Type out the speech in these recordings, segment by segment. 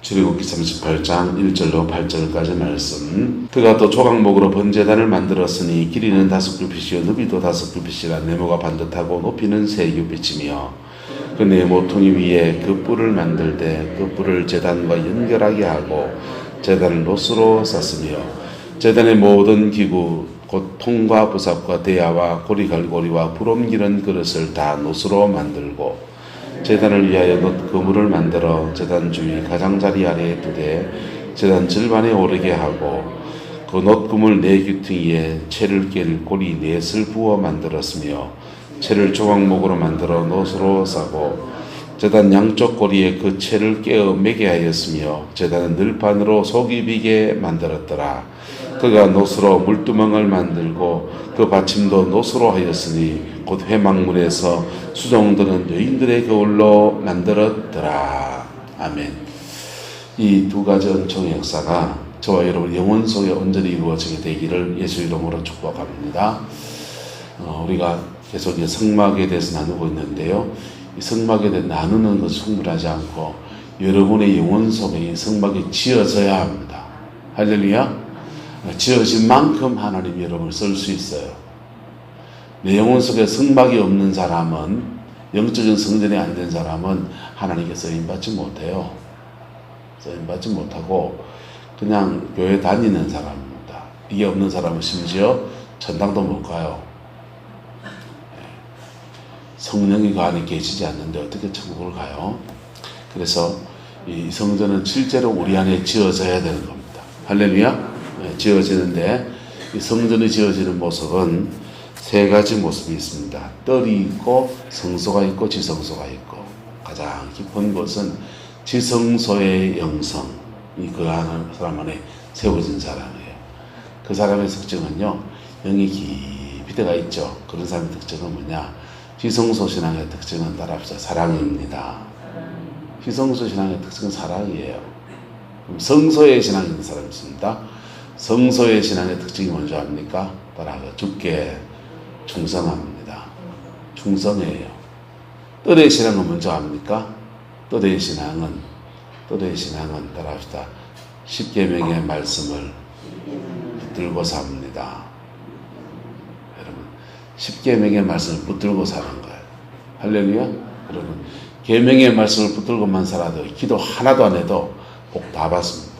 출애굽기 38장 1절로 8절까지 말씀. 그가 또 조각목으로 번제단을 만들었으니 길이는 5규빗이요 너비도 5규빗이라 네모가 반듯하고 높이는 3규빗이며 그 네모퉁이 위에 그 뿔을 만들되 그 뿔을 제단과 연결하게 하고 제단을 노스로 쌌으며 제단의 모든 기구 곧 통과 부삽과 대야와 고리갈고리와 불 옮기는 그릇을 다 노스로 만들고 제단을 위하여 놋 그물을 만들어 제단 주위 가장자리 아래에 두되 제단 절반에 오르게 하고 그 놋 그물 4귀퉁이에 채를 깰 고리 4을 부어 만들었으며 채를 조각목으로 만들어 놋으로 싸고 제단 양쪽 고리에 그 채를 깨어 매게 하였으며 제단은 늘판으로 속이 비게 만들었더라. 그가 놋으로 물두멍을 만들고 그 받침도 놋으로 하였으니 곧 회막문에서 수종들은 여인들의 거울로 만들었더라. 아멘. 이 두 가지 은총의 역사가 저와 여러분 영혼 속에 온전히 이루어지게 되기를 예수 이름으로 축복합니다. 우리가 계속 성막에 대해서 나누고 있는데요. 이 성막에 대해 나누는 것이 충분하지 않고 여러분의 영혼 속에 이 성막이 지어져야 합니다. 할렐루야. 지어진 만큼 하나님 여러분을 쓸 수 있어요. 내 영혼 속에 성막이 없는 사람은, 영적인 성전이 안 된 사람은 하나님께 쓰임받지 못해요. 쓰임받지 못하고 그냥 교회 다니는 사람입니다. 이게 없는 사람은 심지어 천당도 못 가요. 성령이 그 안에 계시지 않는데 어떻게 천국을 가요? 그래서 이 성전은 실제로 우리 안에 지어져야 되는 겁니다. 할렐루야. 지어지는데 이 성전이 지어지는 모습은 3가지 모습이 있습니다. 뜰이 있고 성소가 있고 지성소가 있고 가장 깊은 것은 지성소의 영성이 그 사람 안에 세워진 사람이에요. 그 사람의 특징은요, 영이 깊이 들어가 있죠. 그런 사람의 특징은 뭐냐? 지성소 신앙의 특징은 따라합시다. 사랑입니다. 지성소 신앙의 특징은 사랑이에요. 그럼 성소의 신앙이 있는 사람이 있습니다. 성소의 신앙의 특징이 뭔지 압니까? 따라하고 주께 충성합니다. 충성해요. 뜰의 신앙은 뭔지 압니까? 뜰의 신앙은 따라합시다. 십계명의 말씀을 붙들고 삽니다. 여러분, 십계명의 말씀을 붙들고 사는 거예요. 할렐루야. 여러분, 계명의 말씀을 붙들고만 살아도 기도 하나도 안 해도 복 다 받습니다.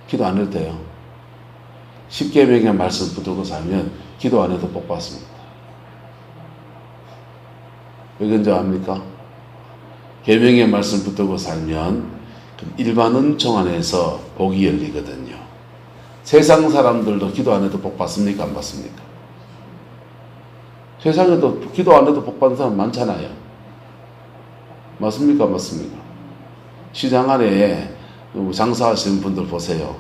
기도 안 해도 돼요. 십계명의 말씀 붙들고 살면 기도 안 해도 복 받습니다. 왜 그런지 압니까? 계명의 말씀 붙들고 살면 일반 은총 안에서 복이 열리거든요. 세상 사람들도 기도 안 해도 복 받습니까? 안 받습니까? 세상에도 기도 안 해도 복 받는 사람 많잖아요. 맞습니까? 맞습니까? 시장 안에 장사하시는 분들 보세요.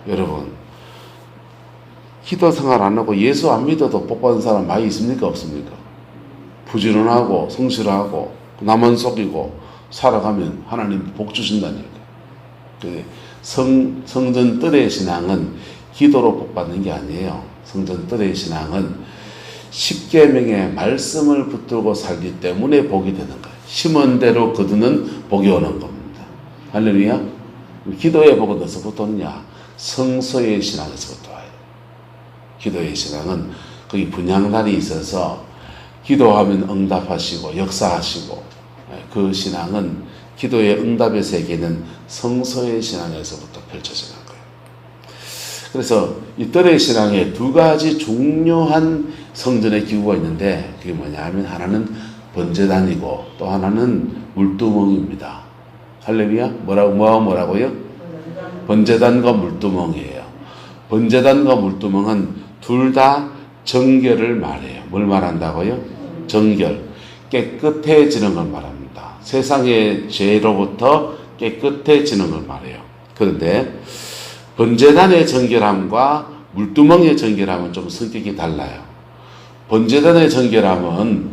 여러분, 기도 생활 안 하고 예수 안 믿어도 복 받는 사람 많이 있습니까? 없습니까? 부지런하고 성실하고 남은 속이고 살아가면 하나님 복 주신다니까. 성전 뜰의 신앙은 기도로 복 받는 게 아니에요. 성전 뜰의 신앙은 십계명의 말씀을 붙들고 살기 때문에 복이 되는 거예요. 심은 대로 거두는 복이 오는 겁니다. 할렐루야. 기도의 복은 어디서부터 오느냐? 성소의 신앙에서부터 와요. 기도의 신앙은 거기 분향단이 있어서 기도하면 응답하시고 역사하시고, 그 신앙은 기도의 응답의 세계는 성소의 신앙에서부터 펼쳐지는 거예요. 그래서 이 뜰의 신앙에 2가지 중요한 성전의 기구가 있는데 그게 뭐냐 하면 하나는 번제단이고 또 하나는 물두멍입니다. 할렐루야. 뭐라고요? 번제단과 물두멍이에요. 번제단과 물두멍은 둘 다 정결을 말해요. 뭘 말한다고요? 정결. 깨끗해지는 걸 말합니다. 세상의 죄로부터 깨끗해지는 걸 말해요. 그런데 번제단의 정결함과 물두멍의 정결함은 좀 성격이 달라요. 번제단의 정결함은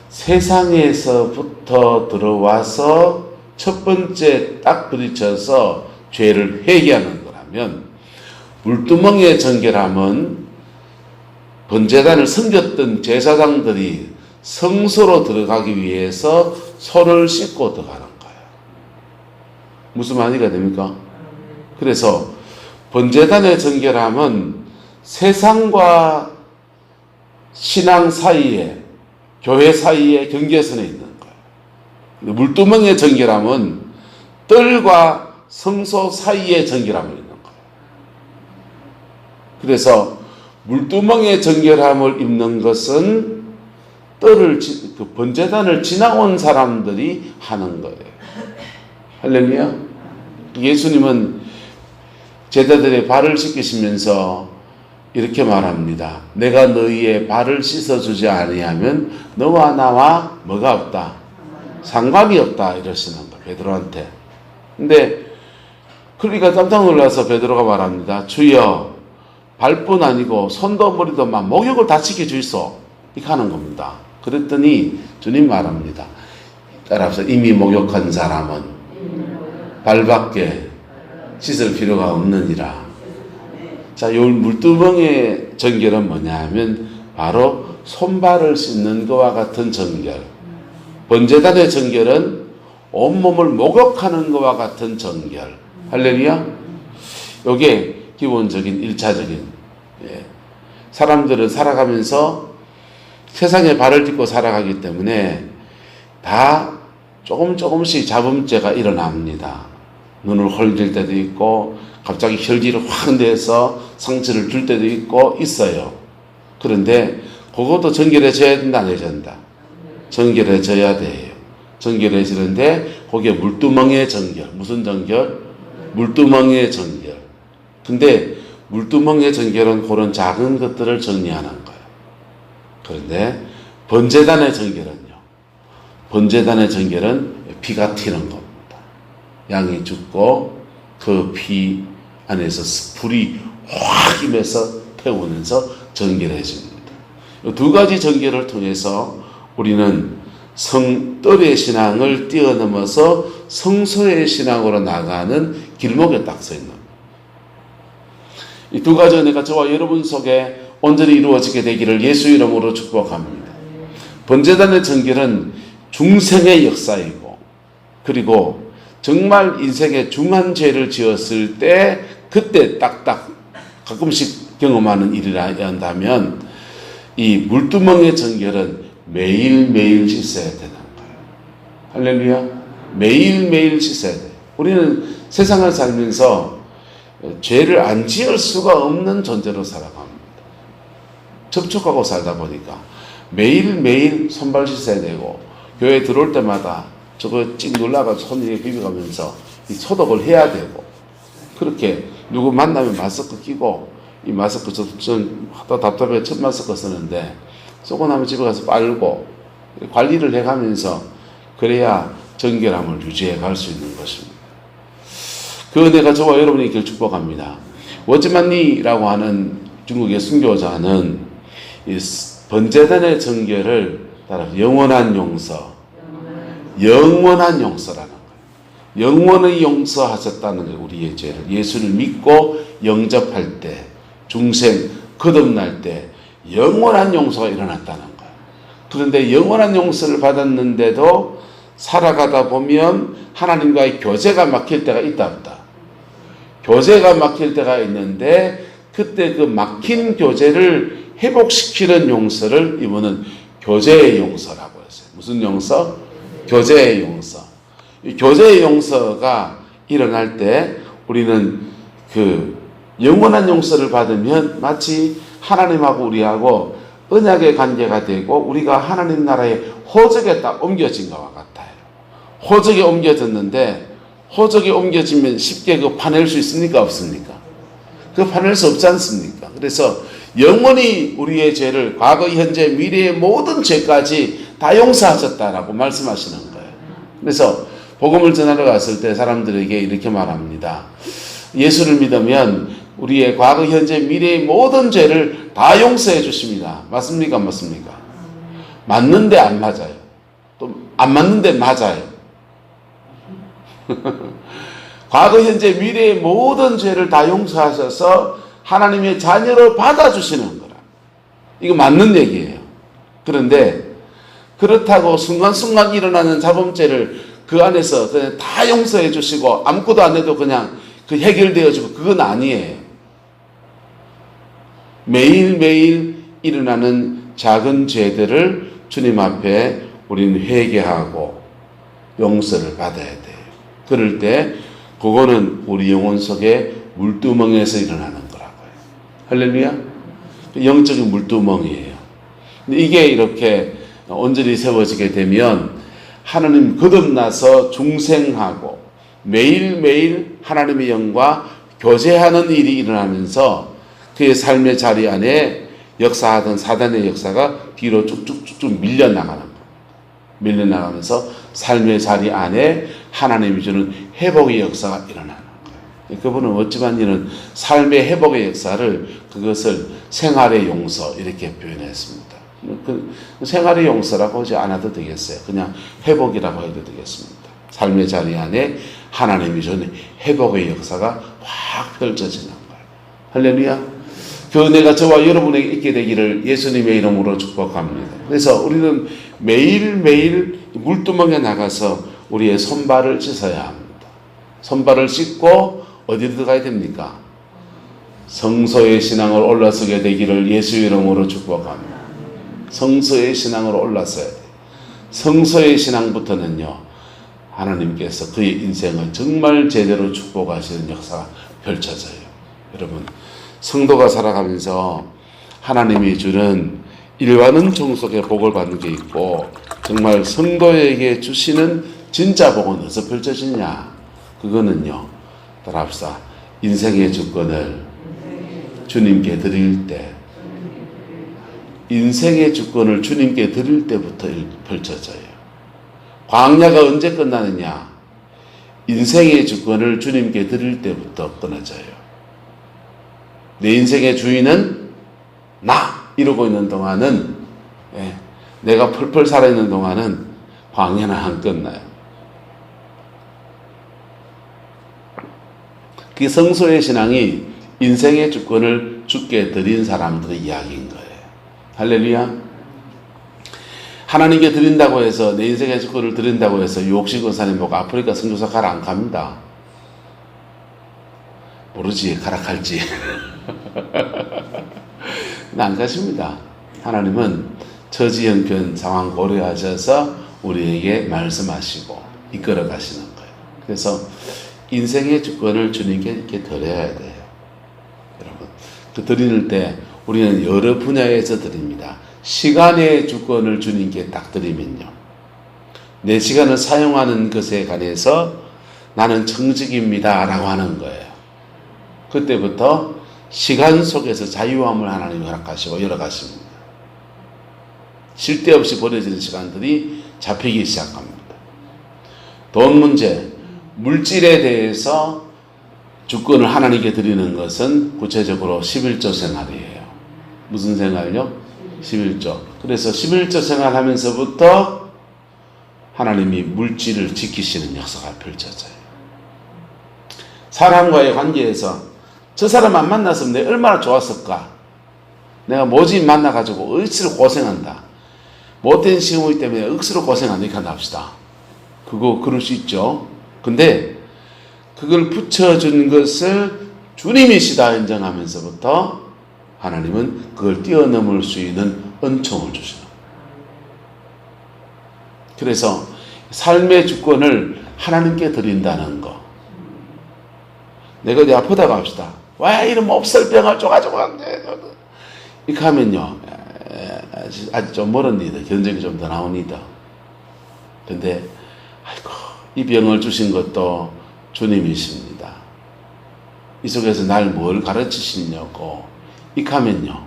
세상에서부터 들어와서 첫 번째 딱 부딪혀서 죄를 회개하는 거라면, 물두멍의 정결함은 번제단을 섬겼던 제사장들이 성소로 들어가기 위해서 손을 씻고 들어가는 거예요. 무슨 말이가 됩니까? 그래서 번제단의 정결함은 세상과 신앙 사이에, 교회 사이에 경계선에 있는 거예요. 물두멍의 정결함은 뜰과 성소 사이의 정결함을 있는 거예요. 그래서 물두멍의 정결함을 입는 것은 그 번제단을 지나온 사람들이 하는 거예요. 할렐루야. 예수님은 제자들의 발을 씻기시면서 이렇게 말합니다. 내가 너희의 발을 씻어주지 아니하면 너와 나와 뭐가 없다? 상관이 없다. 이러시는 거예요. 베드로한테. 근데 그러니까 깜짝 놀라서 베드로가 말합니다. 주여, 발뿐 아니고 손도 머리도 막 목욕을 다 시켜주이소. 이렇게 하는 겁니다. 그랬더니 주님 말합니다. 따라서 이미 목욕한 사람은 발밖에 씻을 필요가 없느니라. 자, 이 물두멍의 정결은 뭐냐 하면 바로 손발을 씻는 것과 같은 정결. 번제단의 정결은 온몸을 목욕하는 것과 같은 정결. 할렐루야. 이게 기본적인 1차적인. 사람들은 살아가면서 세상에 발을 딛고 살아가기 때문에 다 조금씩 잡음죄가 일어납니다. 눈을 헐릴 때도 있고 갑자기 혈기를 확 내서 상처를 줄 때도 있고 있어요. 그런데 그것도 정결해져야 된다, 안 해야 된다? 정결해져야 돼요. 정결해지는데 거기에 물두멍의 정결. 무슨 정결? 물두멍의 정결. 근데 물두멍의 정결은 그런 작은 것들을 정리하는 거예요. 그런데 번제단의 정결은요. 번제단의 정결은 피가 튀는 겁니다. 양이 죽고 그 피 안에서 불이 확 임해서 태우면서 정결해집니다. 이 두 가지 정결을 통해서 우리는 뜰의 신앙을 뛰어넘어서 성소의 신앙으로 나가는 길목에 딱 서 있는 겁니다. 이 두 가지 은혜가 저와 여러분 속에 온전히 이루어지게 되기를 예수 이름으로 축복합니다. 번제단의 정결은 중생의 역사이고, 그리고 정말 인생의 중한 죄를 지었을 때 그때 딱딱 가끔씩 경험하는 일이라 한다면 이 물두멍의 정결은 매일매일 씻어야 되는 거예요. 할렐루야. 매일매일 씻어야 돼요. 우리는 세상을 살면서 죄를 안 지을 수가 없는 존재로 살아갑니다. 접촉하고 살다 보니까 매일매일 손발 씻어야 되고, 교회 들어올 때마다 저거 찍 눌러가지고 손에 비벼가면서 이 소독을 해야 되고, 그렇게 누구 만나면 마스크 끼고, 이 마스크 전 하다 답답해 첫 마스크 쓰는데 쓰고 나면 집에 가서 빨고 관리를 해가면서 그래야 정결함을 유지해 갈 수 있는 것입니다. 그 은혜가 저와 여러분이 있길 축복합니다. 워즈만리라고 하는 중국의 순교자는 이 번제단의 정결을 따라 영원한 용서, 영원한 용서라는 거예요. 영원히 용서하셨다는 거예요. 우리의 죄를 예수를 믿고 영접할 때, 중생 거듭날 때 영원한 용서가 일어났다는 거예요. 그런데 영원한 용서를 받았는데도 살아가다 보면 하나님과의 교제가 막힐 때가 있다 없다. 교제가 막힐 때가 있는데 그때 그 막힌 교제를 회복시키는 용서를 이분은 교제의 용서라고 했어요. 무슨 용서? 교제의 용서. 이 교제의 용서가 일어날 때 우리는 그 영원한 용서를 받으면 마치 하나님하고 우리하고 언약의 관계가 되고 우리가 하나님 나라의 호적에 딱 옮겨진 것과 같아요. 호적에 옮겨졌는데 호적에 옮겨지면 쉽게 그 파낼 수 있습니까? 없습니까? 그 파낼 수 없지 않습니까? 그래서 영원히 우리의 죄를 과거, 현재, 미래의 모든 죄까지 다 용서하셨다라고 말씀하시는 거예요. 그래서 복음을 전하러 갔을 때 사람들에게 이렇게 말합니다. 예수를 믿으면 우리의 과거, 현재, 미래의 모든 죄를 다 용서해 주십니다. 맞습니까? 안 맞습니까? 맞는데 안 맞아요. 또 안 맞는데 맞아요. 과거, 현재, 미래의 모든 죄를 다 용서하셔서 하나님의 자녀로 받아주시는 거라. 이거 맞는 얘기예요. 그런데 그렇다고 순간순간 일어나는 자범죄를 그 안에서 그냥 다 용서해 주시고 아무것도 안 해도 그냥 그 해결되어지고 그건 아니에요. 매일매일 일어나는 작은 죄들을 주님 앞에 우리는 회개하고 용서를 받아야 돼요. 그럴 때 그거는 우리 영혼 속에 물두멍에서 일어나는 거라고요. 할렐루야. 영적인 물두멍이에요. 근데 이게 이렇게 온전히 세워지게 되면 하나님 거듭나서 중생하고 매일매일 하나님의 영과 교제하는 일이 일어나면서 그의 삶의 자리 안에 역사하던 사단의 역사가 뒤로 쭉쭉쭉쭉 밀려나가는 거예요. 밀려나가면서 삶의 자리 안에 하나님이 주는 회복의 역사가 일어나는 거예요. 그분은 어찌만 이런 삶의 회복의 역사를 그것을 생활의 용서 이렇게 표현했습니다. 그 생활의 용서라고 하지 않아도 되겠어요. 그냥 회복이라고 해도 되겠습니다. 삶의 자리 안에 하나님이 주는 회복의 역사가 확 펼쳐지는 거예요. 할렐루야. 그 은혜가 저와 여러분에게 있게 되기를 예수님의 이름으로 축복합니다. 그래서 우리는 매일매일 물두멍에 나가서 우리의 손발을 씻어야 합니다. 손발을 씻고 어디로 들어가야 됩니까? 성소의 신앙으로 올라서게 되기를 예수의 이름으로 축복합니다. 성소의 신앙으로 올라서야 돼요. 성소의 신앙부터는요, 하나님께서 그의 인생을 정말 제대로 축복하시는 역사가 펼쳐져요. 여러분, 성도가 살아가면서 하나님이 주는 일반은 속에 복을 받는 게 있고 정말 성도에게 주시는 진짜 복은 어디서 펼쳐지냐? 그거는요, 따라합시다. 인생의 주권을 주님께 드릴 때, 인생의 주권을 주님께 드릴 때부터 펼쳐져요. 광야가 언제 끝나느냐? 인생의 주권을 주님께 드릴 때부터 끊어져요. 내 인생의 주인은 나! 이러고 있는 동안은, 내가 펄펄 살아있는 동안은 광야는 안 끝나요. 그 성소의 신앙이 인생의 주권을 주께 드린 사람들의 이야기인 거예요. 할렐루야. 하나님께 드린다고 해서, 내 인생의 주권을 드린다고 해서 욕심 권사님 보고 아프리카 선교사 가라 안 갑니다. 모르지, 가라 갈지. 안 가십니다. 하나님은 처지 형편 상황 고려하셔서 우리에게 말씀하시고 이끌어 가시는 거예요. 그래서 인생의 주권을 주님께 이렇게 드려야 돼요. 여러분, 그 드리는 때 우리는 여러 분야에서 드립니다. 시간의 주권을 주님께 딱 드리면요, 내 시간을 사용하는 것에 관해서 나는 청직입니다 라고 하는 거예요. 그때부터 시간 속에서 자유함을 하나님이 허락하시고 열어가십니다. 쉴 데 없이 버려지는 시간들이 잡히기 시작합니다. 돈 문제, 물질에 대해서 주권을 하나님께 드리는 것은 구체적으로 11조 생활이에요. 무슨 생활요? 11조. 그래서 11조 생활하면서부터 하나님이 물질을 지키시는 역사가 펼쳐져요. 사람과의 관계에서 저 사람 안 만났으면 내가 얼마나 좋았을까? 내가 모진 만나가지고 억지로 고생한다. 못된 시어머니 때문에 억지로 고생한다. 이렇게 합시다. 그거 그럴 수 있죠. 근데 그걸 붙여준 것을 주님이시다 인정하면서부터 하나님은 그걸 뛰어넘을 수 있는 은총을 주시는 거예요. 그래서 삶의 주권을 하나님께 드린다는 거. 내가 어디 아프다고 합시다. 왜 이런 몹쓸병을 줘가지고 이렇게 하면요, 아직 좀 멀었니다. 견적이 좀 더 나옵니다. 근데 아이고, 이 병을 주신 것도 주님이십니다. 이 속에서 날 뭘 가르치시냐고 이렇게 하면요,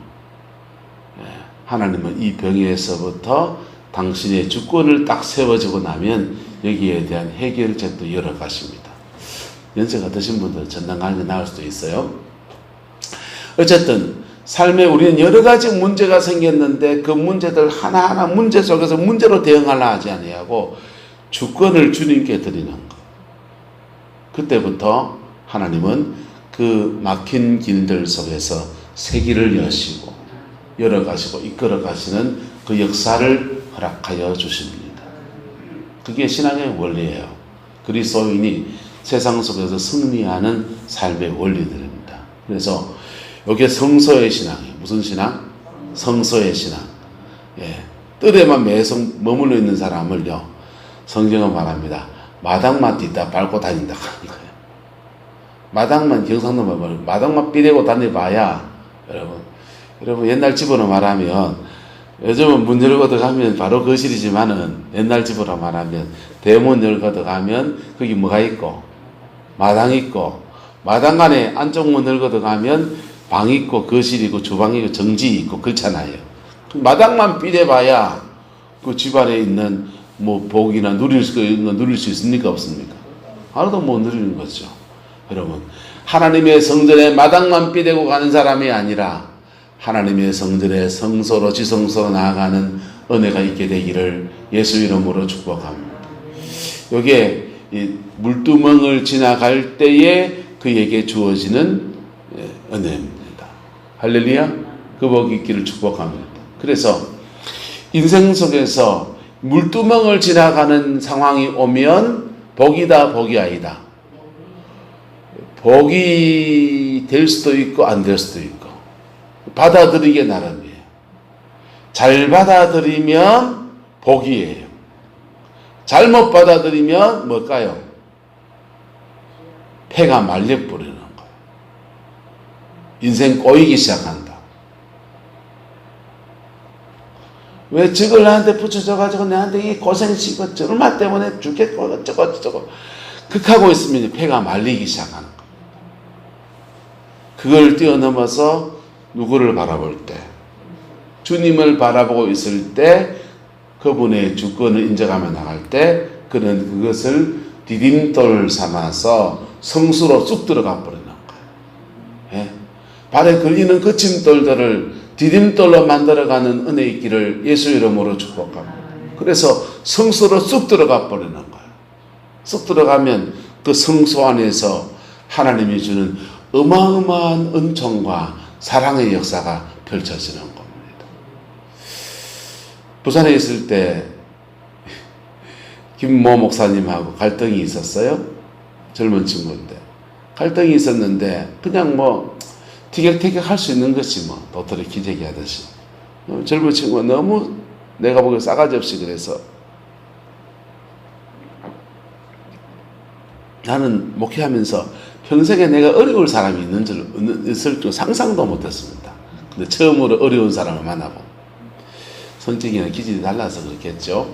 하나님은 이 병에서부터 당신의 주권을 딱 세워지고 나면 여기에 대한 해결책도 열어가십니다. 연세가 드신 분들 전담 가는 게 나을 수도 있어요. 어쨌든 삶에 우리는 여러 가지 문제가 생겼는데 그 문제들 하나하나 문제 속에서 문제로 대응하려 하지 아니하고 주권을 주님께 드리는 것. 그때부터 하나님은 그 막힌 길들 속에서 새 길을 여시고 열어가시고 이끌어가시는 그 역사를 허락하여 주십니다. 그게 신앙의 원리예요. 그리스도인이 세상 속에서 승리하는 삶의 원리들입니다. 그래서 이게 성서의 신앙이에요. 무슨 신앙? 성서의 신앙. 예. 뜰에만 매성 머물러 있는 사람을요, 성경은 말합니다. 마당만 뒤다 밟고 다닌다 하는 거예요. 마당만, 경상도만 말하면 마당만 삐대고 다녀봐야, 여러분 옛날 집으로 말하면, 요즘은 문 열고 들어가면 바로 거실이지만은 옛날 집으로 말하면 대문 열고 들어가면 거기 뭐가 있고 마당 있고, 마당 안에 안쪽 문 열고 들어가면 방 있고 거실 있고 주방 있고 정지 있고 그렇잖아요. 마당만 삐대봐야 그 집안에 있는 뭐 복이나 누릴 수 있는 거 누릴 수 있습니까? 없습니까? 하나도 못 누리는 거죠. 여러분, 하나님의 성전에 마당만 삐대고 가는 사람이 아니라 하나님의 성전에 성소로 지성소로 나아가는 은혜가 있게 되기를 예수 이름으로 축복합니다. 여기에 이 물두멍을 지나갈 때에 그에게 주어지는 은혜입니다. 할렐루야. 그 복이 있기를 축복합니다. 그래서 인생 속에서 물두멍을 지나가는 상황이 오면 복이다 복이 아니다. 복이 될 수도 있고 안 될 수도 있고 받아들이게 나름이에요. 잘 받아들이면 복이에요. 잘못 받아들이면 뭘까요? 폐가 말려버리는 거예요. 인생 꼬이기 시작한다. 왜 적을 나한테 붙여줘가지고 내한테 이 고생시키고 얼마 때문에 죽겠고 어쩌고 극하고 있으면 폐가 말리기 시작하는 거예요. 그걸 뛰어넘어서 누구를 바라볼 때, 주님을 바라보고 있을 때, 그분의 주권을 인정하며 나갈 때 그는 그것을 디딤돌 삼아서 성수로 쑥 들어가 버리는 거예요. 예? 발에 걸리는 거침돌들을 디딤돌로 만들어가는 은혜 있기를 예수 이름으로 축복합니다. 그래서 성수로 쑥 들어가 버리는 거예요. 쑥 들어가면 그 성소 안에서 하나님이 주는 어마어마한 은총과 사랑의 역사가 펼쳐지는 겁니다. 부산에 있을 때 김모 목사님하고 갈등이 있었어요. 젊은 친구인데 갈등이 있었는데 그냥 뭐 티격태격 할 수 있는 것이 뭐 도토리 기재기 하듯이 젊은 친구가 너무 내가 보기에 싸가지 없이 그래서 나는 목회하면서 평생에 내가 어려울 사람이 있을 줄 상상도 못했습니다. 근데 처음으로 어려운 사람을 만나고 성격이나 기질이 달라서 그렇겠죠.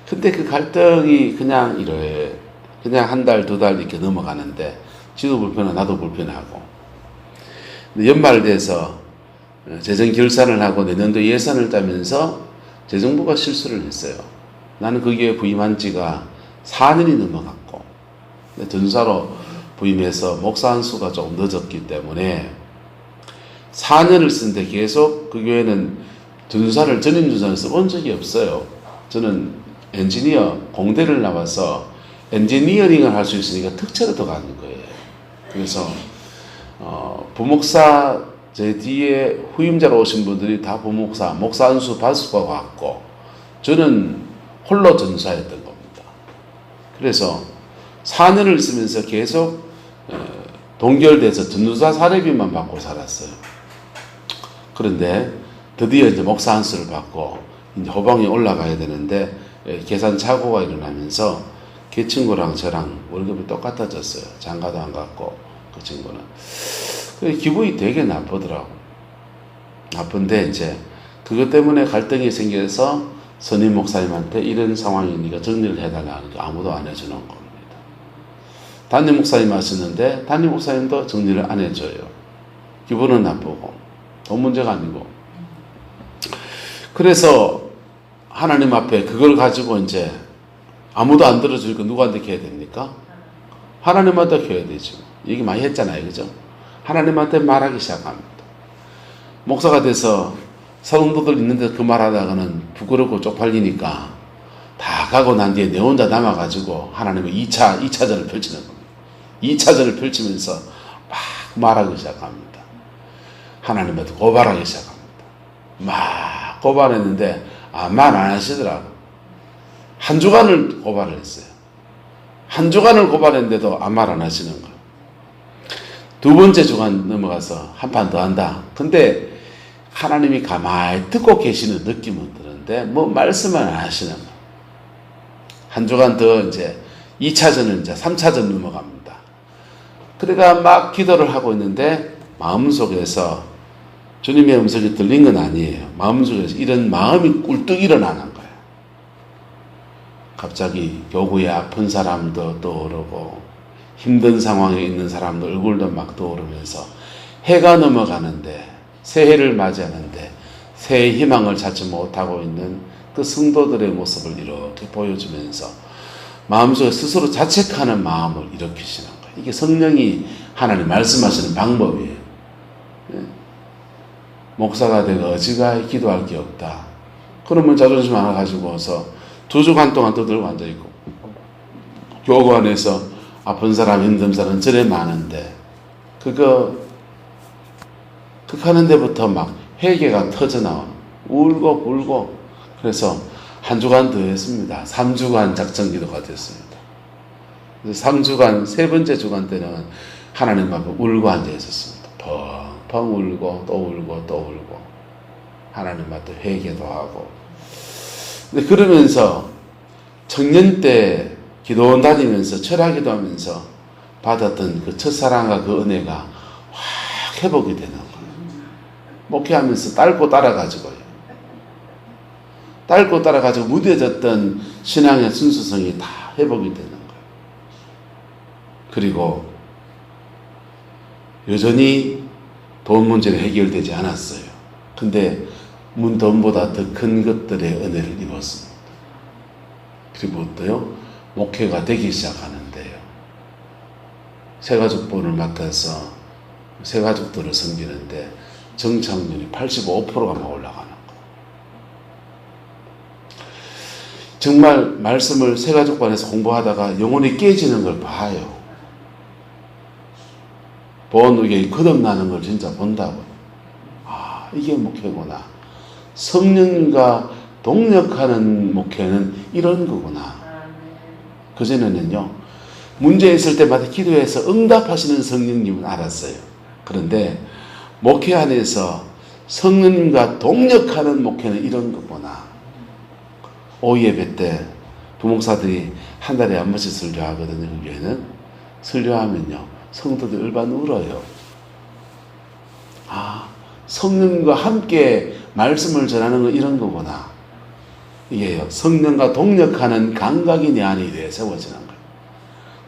근데 그 갈등이 그냥 이래 그냥 한 달, 두 달 이렇게 넘어가는데 지도 불편하고 나도 불편하고 연말 돼서 재정 결산을 하고 내년도 예산을 짜면서 재정부가 실수를 했어요. 나는 거기에 부임한 지가 4년이 넘어갔고 전사로 부임해서 목사 한 수가 조금 늦었기 때문에 4년을 쓴데 계속 그 교회는 전도사를 전임 전도사를 써본 적이 없어요. 저는 엔지니어 공대를 나와서 엔지니어링을 할 수 있으니까 특채로 더 가는 거예요. 그래서 부목사 제 뒤에 후임자로 오신 분들이 다 부목사, 목사 안수 받수가 왔고 저는 홀로 전사였던 겁니다. 그래서 4년을 쓰면서 계속 동결돼서 전도사 사례비만 받고 살았어요. 그런데 드디어 이제 목사 안수를 받고 이제 호방이 올라가야 되는데 계산 착오가 일어나면서 그 친구랑 저랑 월급이 똑같아졌어요. 장가도 안 갔고 그 친구는. 기분이 되게 나쁘더라고. 나쁜데 이제 그것 때문에 갈등이 생겨서 선임 목사님한테 이런 상황이니까 정리를 해달라는 게 아무도 안 해주는 겁니다. 담임 목사님 하시는데 담임 목사님도 정리를 안 해줘요. 기분은 나쁘고 돈 문제가 아니고. 그래서 하나님 앞에 그걸 가지고 이제 아무도 안 들어주니까 누구한테 해야 됩니까? 하나님한테 해야 되죠. 얘기 많이 했잖아요. 그죠? 하나님한테 말하기 시작합니다. 목사가 돼서 성도들 있는데 그 말하다가는 부끄럽고 쪽팔리니까 다 가고 난 뒤에 내 혼자 남아가지고 하나님의 2차전을 펼치는 겁니다. 2차전을 펼치면서 막 말하기 시작합니다. 하나님한테 고발하기 시작합니다. 막 고발했는데 말 안 하시더라고. 한 주간을 고발을 했어요. 한 주간을 고발했는데도 아무 말 안 하시는 거예요. 두 번째 주간 넘어가서 한 판 더 한다. 근데 하나님이 가만히 듣고 계시는 느낌은 드는데 뭐 말씀은 안 하시는 거예요. 한 주간 더 이제 2차전을 이제 3차전 넘어갑니다. 그러니까 막 기도를 하고 있는데 마음속에서 주님의 음성이 들린 건 아니에요. 마음속에서 이런 마음이 꿀떡 일어나는 거예요. 갑자기 교구에 아픈 사람도 떠오르고 힘든 상황에 있는 사람도 얼굴도 막 떠오르면서 해가 넘어가는데 새해를 맞이하는데 새해 희망을 찾지 못하고 있는 그 성도들의 모습을 이렇게 보여주면서 마음속에 스스로 자책하는 마음을 일으키시는 거예요. 이게 성령이 하나님 말씀하시는 방법이에요. 목사가 되고 어지간히 기도할 게 없다. 그러면 자존심 하나 가지고서 2주간 동안 떠들고 앉아있고 교구 안에서 아픈 사람 힘든 사람 저래 많은데 그거 하는 데부터 막 회개가 터져나와 울고 불고 그래서 한 주간 더 했습니다. 3주간 작정기도가 됐습니다. 3주간 세 번째 주간 때는 하나님 앞에 울고 앉아 있었습니다. 펑펑 울고 또 울고 또 울고 하나님 앞에 회개도 하고. 근데 그러면서 청년 때 기도원 다니면서 철학기도 하면서 받았던 그 첫사랑과 그 은혜가 확 회복이 되는 거예요. 목회하면서 딸고 따라가지고요. 딸고 따라가지고 무뎌졌던 신앙의 순수성이 다 회복이 되는 거예요. 그리고 여전히 돈 문제는 해결되지 않았어요. 근데 돈보다 더 큰 것들의 은혜를 입었습니다. 그리고 어때요? 목회가 되기 시작하는데요. 새가족부를 맡아서 새가족들을 섬기는데 정착률이 85%가 막 올라가는 거예요. 정말 말씀을 새가족반에서 공부하다가 영혼이 깨지는 걸 봐요. 이게 거듭나는 걸 진짜 본다고요. 아, 이게 목회구나. 성령과 동력하는 목회는 이런 거구나. 그전에는요, 문제 있을 때마다 기도해서 응답하시는 성령님은 알았어요. 그런데 목회 안에서 성령님과 동력하는 목회는 이런 거구나. 오예배 때 부목사들이 한 달에 한 번씩 설교하거든요. 그 교회는 설교하면요 성도들이 일반 울어요. 아, 성령과 함께 말씀을 전하는 건 이런 거구나. 이게요, 성령과 동력하는 감각이 내 안에 대해 세워지는 거예요.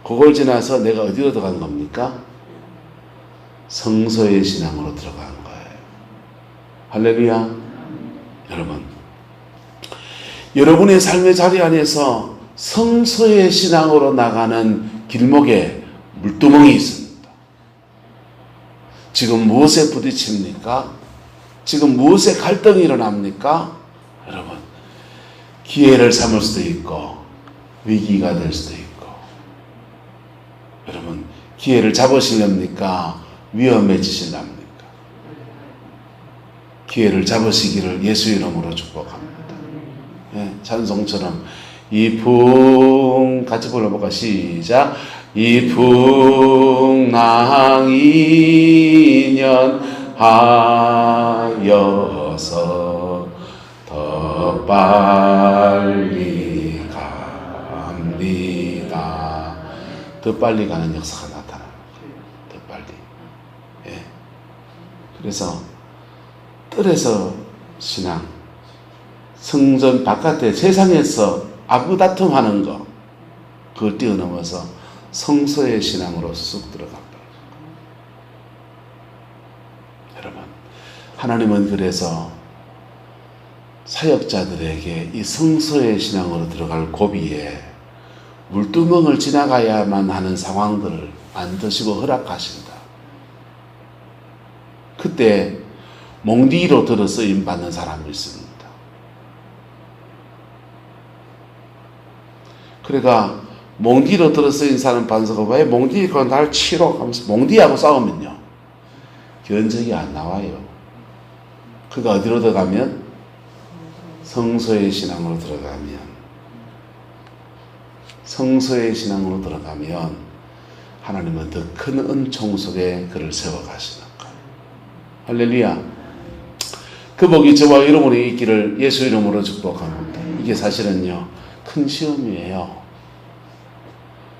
그걸 지나서 내가 어디로 들어간 겁니까? 성소의 신앙으로 들어간 거예요. 할렐루야. 여러분의 삶의 자리 안에서 성소의 신앙으로 나가는 길목에 물두멍이 있습니다. 지금 무엇에 부딪힙니까? 지금 무엇에 갈등이 일어납니까? 여러분, 기회를 삼을 수도 있고 위기가 될 수도 있고, 여러분 기회를 잡으시렵니까? 위험해지시렵니까? 기회를 잡으시기를 예수 이름으로 축복합니다. 예, 찬송처럼 같이 불러볼까? 시작. 풍랑이년 하여서 더 빨리 갑니다. 더 빨리 가는 역사가 나타나는 거예요. 더 빨리. 예. 그래서 뜰에서 신앙, 성전 바깥에 세상에서 아구다툼하는 거, 그걸 뛰어넘어서 성소의 신앙으로 쑥 들어간 거예요. 여러분, 하나님은 그래서 사역자들에게 이 성소의 신앙으로 들어갈 고비에 물두멍을 지나가야만 하는 상황들을 안 드시고 허락하신다. 그때 몽디로 들어 쓰임 받는 사람이 있습니다. 그러니까 몽디로 들어 쓰인 사람 반서가 왜 몽디가 날 치러 가면서 몽디하고 싸우면요 견적이 안 나와요. 그가 어디로 들어가면? 성소의 신앙으로 들어가면 성서의 신앙으로 들어가면 하나님은 더 큰 은총 속에 그를 세워가시는 거예요. 할렐루야. 그 복이 저와 여러분의 있기를 예수 이름으로 축복합니다. 이게 사실은요, 큰 시험이에요.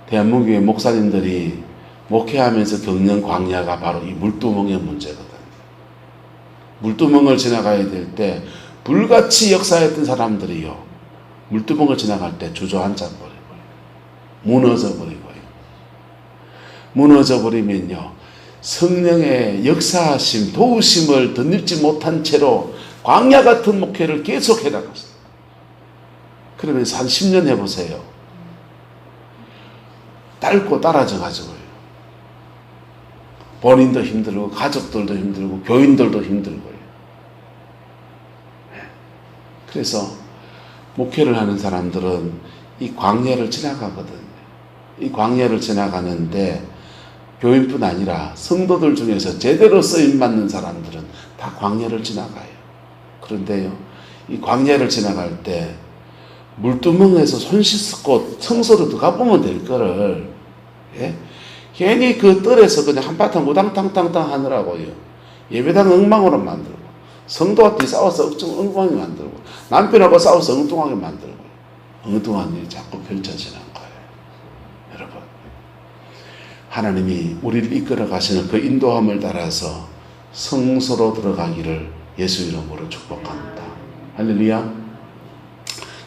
대한민국의 목사님들이 목회하면서 겪는 광야가 바로 이 물두멍의 문제거든요. 물두멍을 지나가야 될 때 불같이 역사했던 사람들이요, 물두멍을 지나갈 때 주저앉아 버리고요. 무너져 버리고요. 무너져 버리면요, 성령의 역사하심, 도우심을 덧입지 못한 채로 광야 같은 목회를 계속 해나갔어요. 그러면서 한 10년 해보세요. 딸고 따라져 가지고요. 본인도 힘들고, 가족들도 힘들고, 교인들도 힘들고요. 그래서 목회를 하는 사람들은 이 광야를 지나가거든요. 이 광야를 지나가는데 교인뿐 아니라 성도들 중에서 제대로 쓰임받는 사람들은 다 광야를 지나가요. 그런데요, 이 광야를 지나갈 때 물두멍에서 손 씻고 청소로 들어가보면 될 거를, 예? 괜히 그 뜰에서 그냥 한바탕 우당탕탕탕 하느라고요. 예배당 엉망으로 만들고, 성도한테 싸워서 엉망하게 만들고, 남편하고 싸워서 엉뚱하게 만들고, 엉뚱한 일이 자꾸 펼쳐지는 거예요. 여러분, 하나님이 우리를 이끌어 가시는 그 인도함을 따라서 성소로 들어가기를 예수 이름으로 축복합니다. 할렐루야.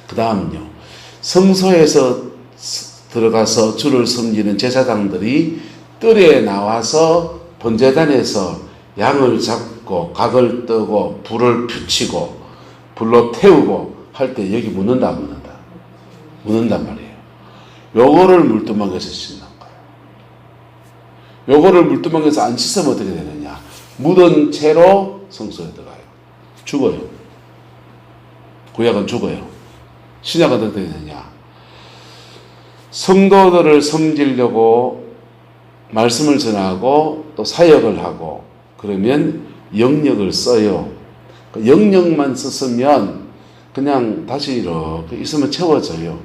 그 다음은요, 성소에서 들어가서 주를 섬기는 제사장들이 뜰에 나와서 번제단에서 양을 잡고 각을 뜨고 불을 붙이고 불로 태우고 할 때 여기 묻는단 말이에요. 요거를 물두멍에서 씻는 거예요. 요거를 물두멍에서 안 씻으면 어떻게 되느냐, 묻은 채로 성소에 들어가요. 죽어요. 구약은 죽어요. 신약은 어떻게 되느냐, 성도들을 섬기려고 말씀을 전하고 또 사역을 하고 그러면 영역을 써요. 그 영역만 썼으면 그냥 다시 이렇게 있으면 채워져요.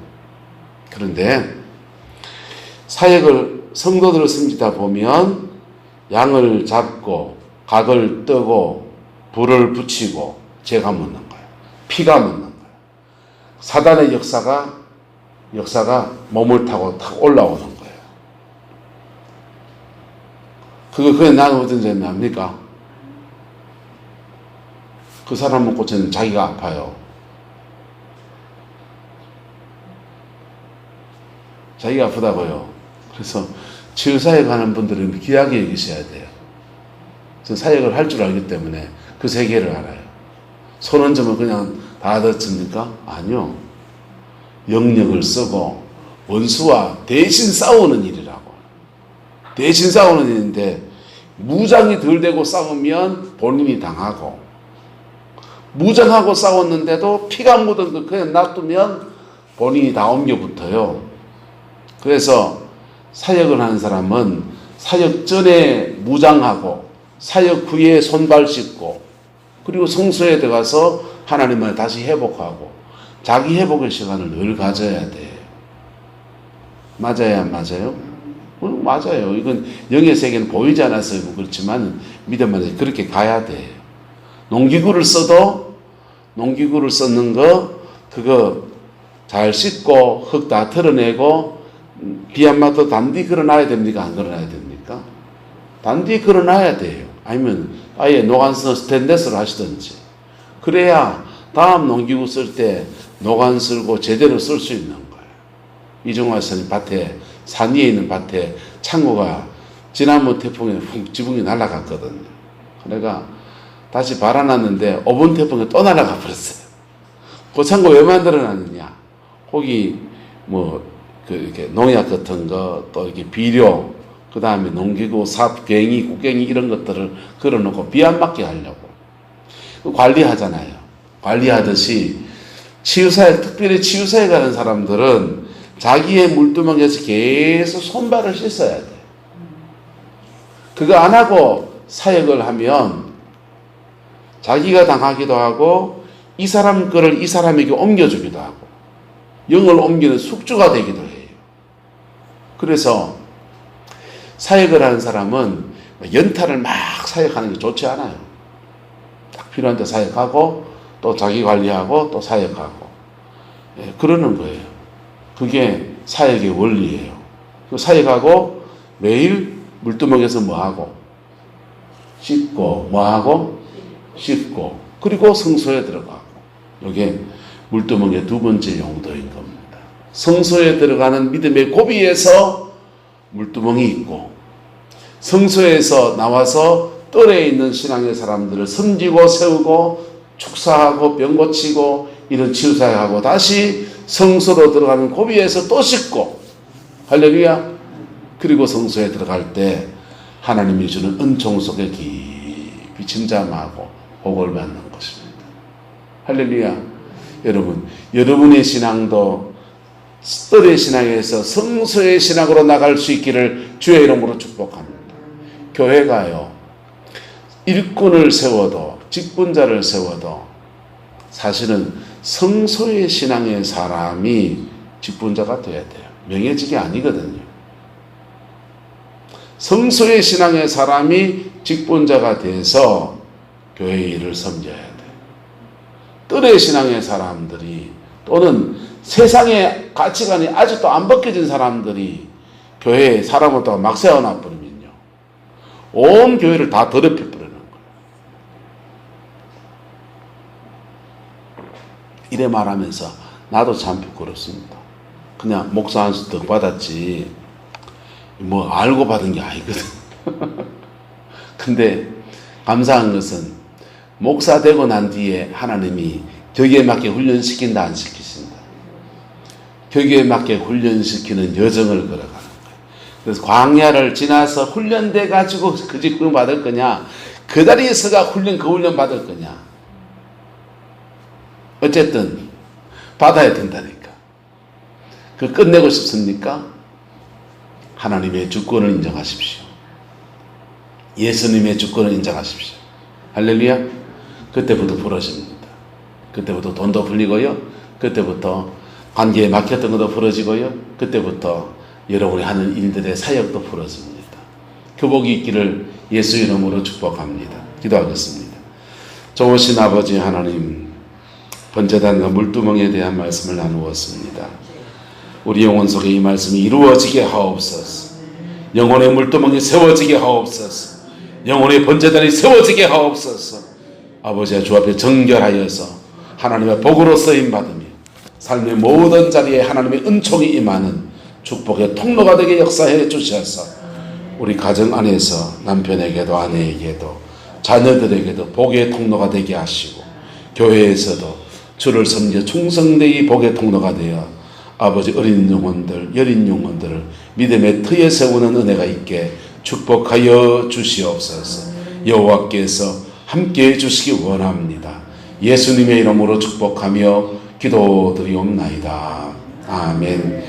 그런데 사역을, 성도들을 섬기다 보면 양을 잡고 각을 뜨고 불을 붙이고 죄가 묻는 거예요. 피가 묻는 거예요. 사단의 역사가 몸을 타고 탁 올라오는 거예요. 그게 나는 어떤 죄입니까? 그 사람 먹고 저는 자기가 아파요. 자기가 아프다고요. 그래서 치유사역 하는 분들은 귀하게 여기셔야 돼요. 저 사역을 할 줄 알기 때문에 그 세계를 알아요. 손 얹으면 그냥 다 듣습니까? 아니요. 영역을 쓰고 원수와 대신 싸우는 일이라고. 대신 싸우는 일인데, 무장이 덜 되고 싸우면 본인이 당하고, 무장하고 싸웠는데도 피가 묻은 거 그냥 놔두면 본인이 다 옮겨 붙어요. 그래서 사역을 하는 사람은 사역 전에 무장하고 사역 후에 손발 씻고 그리고 성소에 들어가서 하나님을 다시 회복하고 자기 회복의 시간을 늘 가져야 돼요. 맞아요, 안 맞아요? 맞아요. 이건 영의 세계는 보이지 않아서 그렇지만 믿음 안에 그렇게 가야 돼요. 농기구를 써도 농기구를 썼는 거 그거 잘 씻고 흙 다 털어내고 비 안 맞도 단디 걸어놔야 됩니까? 안 걸어놔야 됩니까? 단디 걸어놔야 돼요. 아니면 아예 노간서 스테인레스로 하시든지. 그래야 다음 농기구 쓸 때 노간 쓸고 제대로 쓸 수 있는 거예요. 이종화 선생님 밭에, 산 위에 있는 밭에 창고가 지난번 태풍에 훅 지붕이 날아갔거든요. 그래가 다시 발아놨는데 5번 태풍에 또 날아가 버렸어요. 그 창고 왜 만들어놨느냐? 거기 이렇게 농약 같은 거, 또 이렇게 비료, 그 다음에 농기구, 삽갱이, 국갱이 이런 것들을 걸어놓고 비 안 맞게 하려고. 관리하잖아요. 관리하듯이 치유사역, 특별히 치유사에 가는 사람들은 자기의 물두멍에서 계속 손발을 씻어야 돼. 그거 안 하고 사역을 하면 자기가 당하기도 하고 이 사람 거를 이 사람에게 옮겨주기도 하고 영을 옮기는 숙주가 되기도 해요. 그래서 사역을 하는 사람은 연타를 막 사역하는 게 좋지 않아요. 딱 필요한 때 사역하고 또 자기 관리하고 또 사역하고 그러는 거예요. 그게 사역의 원리예요. 사역하고 매일 물두멍에서 뭐하고 씻고 뭐하고 씻고 그리고 성소에 들어가고 이게 물두멍의 두 번째 용도인 겁니다. 성소에 들어가는 믿음의 고비에서 물두멍이 있고 성소에서 나와서 뜰에 있는 신앙의 사람들을 섬기고 세우고 축사하고 병 고치고 이런 치유사역하고 다시 성소로 들어가는 고비에서 또 씻고 할렐루야. 그리고 성소에 들어갈 때 하나님이 주는 은총 속에 깊이 침잠하고 복을 받는 것입니다. 할렐루야. 여러분, 여러분의 신앙도 뜰의 신앙에서 성소의 신앙으로 나갈 수 있기를 주의 이름으로 축복합니다. 교회가요, 일꾼을 세워도 직분자를 세워도 사실은 성소의 신앙의 사람이 직분자가 돼야 돼요. 명예직이 아니거든요. 성소의 신앙의 사람이 직분자가 돼서 교회 일을 섬겨야 돼요. 뜰의 신앙의 사람들이 또는 세상의 가치관이 아직도 안 벗겨진 사람들이 교회에 사람을 또 막 세워놔 버리면요, 온 교회를 다 더럽혀 버리는 거예요. 이래 말하면서 나도 참 부끄럽습니다. 그냥 목사 한 수 더 받았지 뭐 알고 받은 게 아니거든. 근데 감사한 것은 목사 되고 난 뒤에 하나님이 거기에 맞게 훈련시킨다 안 시키신다. 거기에 맞게 훈련시키는 여정을 걸어가는 거예요. 그래서 광야를 지나서 훈련돼 가지고 그 직분 받을 거냐, 그 자리에서가 그 훈련 받을 거냐. 어쨌든 받아야 된다니까. 그 끝내고 싶습니까? 하나님의 주권을 인정하십시오. 예수님의 주권을 인정하십시오. 할렐루야. 그때부터 풀어집니다. 그때부터 돈도 풀리고요. 그때부터 관계에 막혔던 것도 풀어지고요. 그때부터 여러분이 하는 일들의 사역도 풀어집니다. 교복이 있기를 예수 이름으로 축복합니다. 기도하겠습니다. 좋으신 아버지 하나님, 번제단과 물두멍에 대한 말씀을 나누었습니다. 우리 영혼 속에 이 말씀이 이루어지게 하옵소서. 영혼의 물두멍이 세워지게 하옵소서. 영혼의 번제단이 세워지게 하옵소서. 아버지와 주 앞에 정결하여서 하나님의 복으로 쓰임받으며 삶의 모든 자리에 하나님의 은총이 임하는 축복의 통로가 되게 역사해 주셔서 우리 가정 안에서 남편에게도 아내에게도 자녀들에게도 복의 통로가 되게 하시고 교회에서도 주를 섬겨 충성되이 복의 통로가 되어 아버지 어린 영혼들, 여린 영혼들을 믿음의 터에 세우는 은혜가 있게 축복하여 주시옵소서. 여호와께서 함께해 주시기 원합니다. 예수님의 이름으로 축복하며 기도드리옵나이다. 아멘.